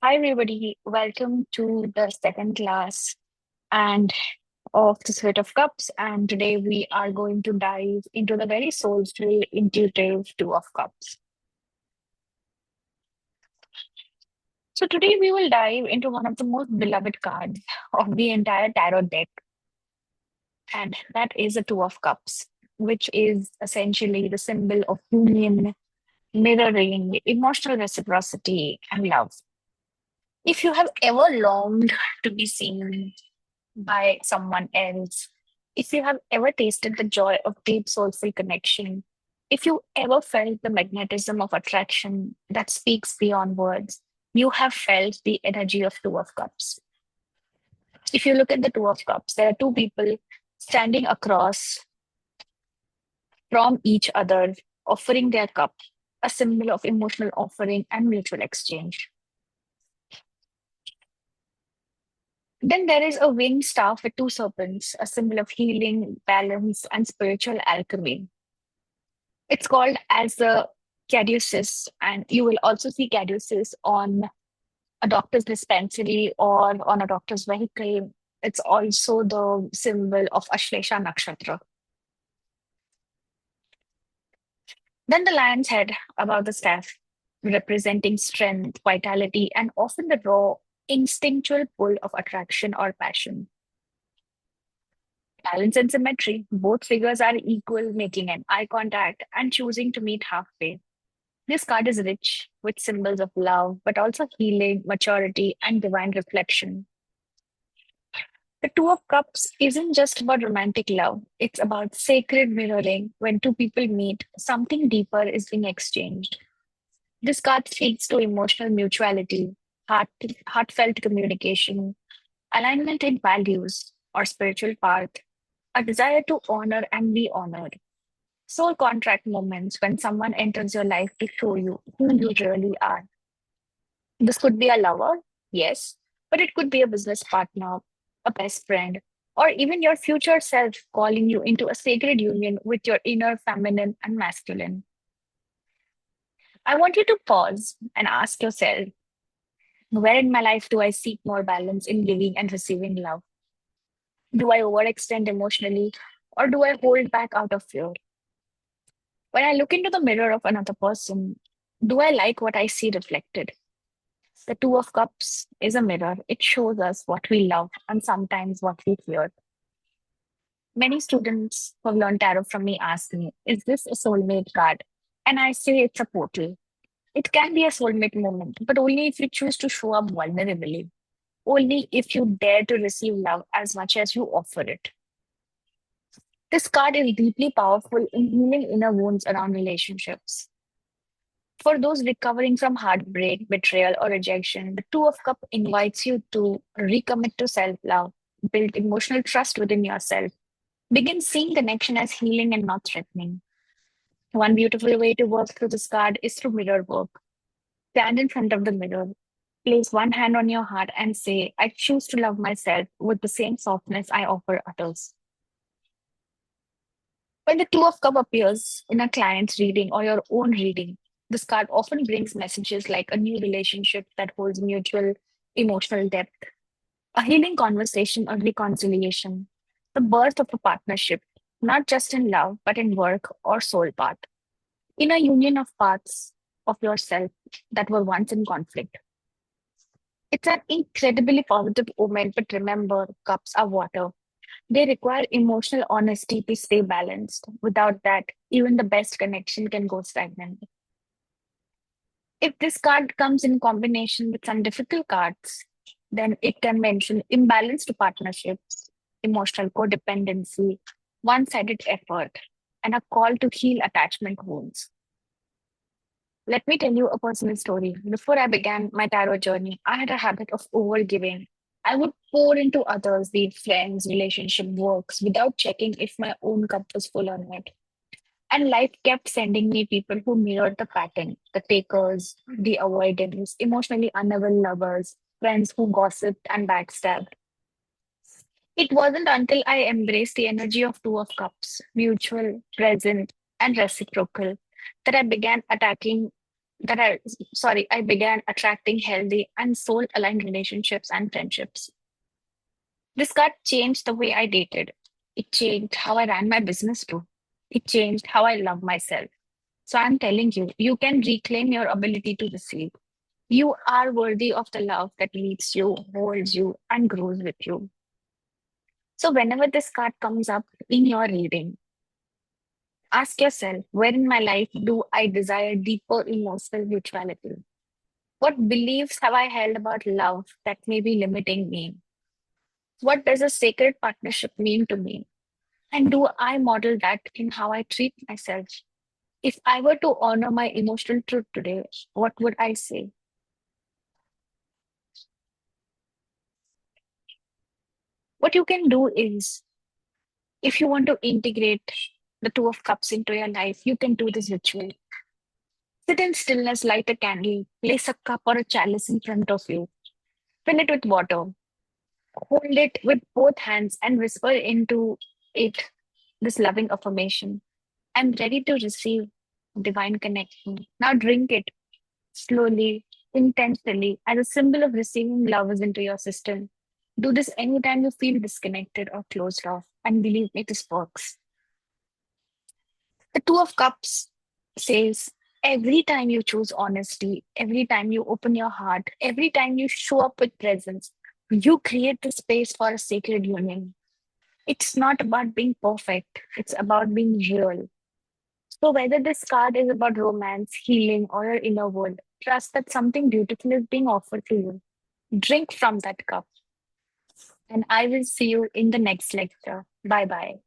Hi, everybody. Welcome to the second class and of the Suite of Cups. And today we are going to dive into the very soulful, intuitive Two of Cups. So today we will dive into one of the most beloved cards of the entire tarot deck, and that is the Two of Cups, which is essentially the symbol of union, mirroring, emotional reciprocity, and love. If you have ever longed to be seen by someone else, if you have ever tasted the joy of deep soulful connection, if you ever felt the magnetism of attraction that speaks beyond words, you have felt the energy of Two of Cups. If you look at the Two of Cups, there are two people standing across from each other, offering their cup, a symbol of emotional offering and mutual exchange. Then there is a winged staff with two serpents, a symbol of healing, balance, and spiritual alchemy. It's called as the caduceus, and you will also see caduceus on a doctor's dispensary or on a doctor's vehicle. It's also the symbol of Ashlesha Nakshatra. Then the lion's head above the staff, representing strength, vitality, and often the raw, instinctual pull of attraction or passion. Balance and symmetry. Both figures are equal, making an eye contact and choosing to meet halfway. This card is rich with symbols of love, but also healing, maturity, and divine reflection. The Two of Cups isn't just about romantic love, it's about sacred mirroring. When two people meet, something deeper is being exchanged. This card speaks to emotional mutuality, heart, heartfelt communication, alignment in values or spiritual path, a desire to honor and be honored. Soul contract moments when someone enters your life to show you who you really are. This could be a lover, yes, but it could be a business partner, a best friend, or even your future self calling you into a sacred union with your inner feminine and masculine. I want you to pause and ask yourself, where in my life do I seek more balance in giving and receiving love? Do I overextend emotionally, or do I hold back out of fear? When I look into the mirror of another person, do I like what I see reflected? The Two of Cups is a mirror. It shows us what we love and sometimes what we fear. Many students who have learned tarot from me ask me, is this a soulmate card? And I say it's a portal. It can be a soulmate moment, but only if you choose to show up vulnerably. Only if you dare to receive love as much as you offer it. This card is deeply powerful in healing inner wounds around relationships. For those recovering from heartbreak, betrayal, or rejection, the Two of Cups invites you to recommit to self love, build emotional trust within yourself, begin seeing connection as healing and not threatening. One beautiful way to work through this card is through mirror work. Stand in front of the mirror, place one hand on your heart, and say, I choose to love myself with the same softness I offer others. When the Two of Cups appears in a client's reading or your own reading, this card often brings messages like a new relationship that holds mutual emotional depth, a healing conversation or reconciliation, the birth of a partnership, not just in love, but in work or soul path, in a union of parts of yourself that were once in conflict. It's an incredibly positive omen, but remember, cups are water. They require emotional honesty to stay balanced. Without that, even the best connection can go stagnant. If this card comes in combination with some difficult cards, then it can mention imbalanced partnerships, emotional codependency, one sided effort, and a call to heal attachment wounds. Let me tell you a personal story. Before I began my tarot journey, I had a habit of overgiving. I would pour into others, be it friends, relationship, works, without checking if my own cup was full or not. And life kept sending me people who mirrored the pattern, the takers, the avoidants, emotionally unavailable lovers, friends who gossiped and backstabbed. It wasn't until I embraced the energy of Two of Cups, mutual, present, and reciprocal, that I began attacking that I, sorry, I began attracting healthy and soul aligned relationships and friendships. This card changed the way I dated. It changed how I ran my business too. It changed how I love myself. So I'm telling you, you can reclaim your ability to receive. You are worthy of the love that leads you, holds you, and grows with you. So whenever this card comes up in your reading, ask yourself, where in my life do I desire deeper emotional mutuality? What beliefs have I held about love that may be limiting me? What does a sacred partnership mean to me? And do I model that in how I treat myself? If I were to honor my emotional truth today, what would I say? What you can do is, if you want to integrate the Two of Cups into your life, you can do this ritual. Sit in stillness, light a candle, place a cup or a chalice in front of you, fill it with water, hold it with both hands, and whisper into it this loving affirmation. I'm ready to receive divine connection. Now drink it slowly, intentionally, as a symbol of receiving love into your system. Do this anytime you feel disconnected or closed off, and believe me, this works. The Two of Cups says every time you choose honesty, every time you open your heart, every time you show up with presence, you create the space for a sacred union. It's not about being perfect, it's about being real. So, whether this card is about romance, healing, or your inner world, trust that something beautiful is being offered to you. Drink from that cup, and I will see you in the next lecture. Bye bye.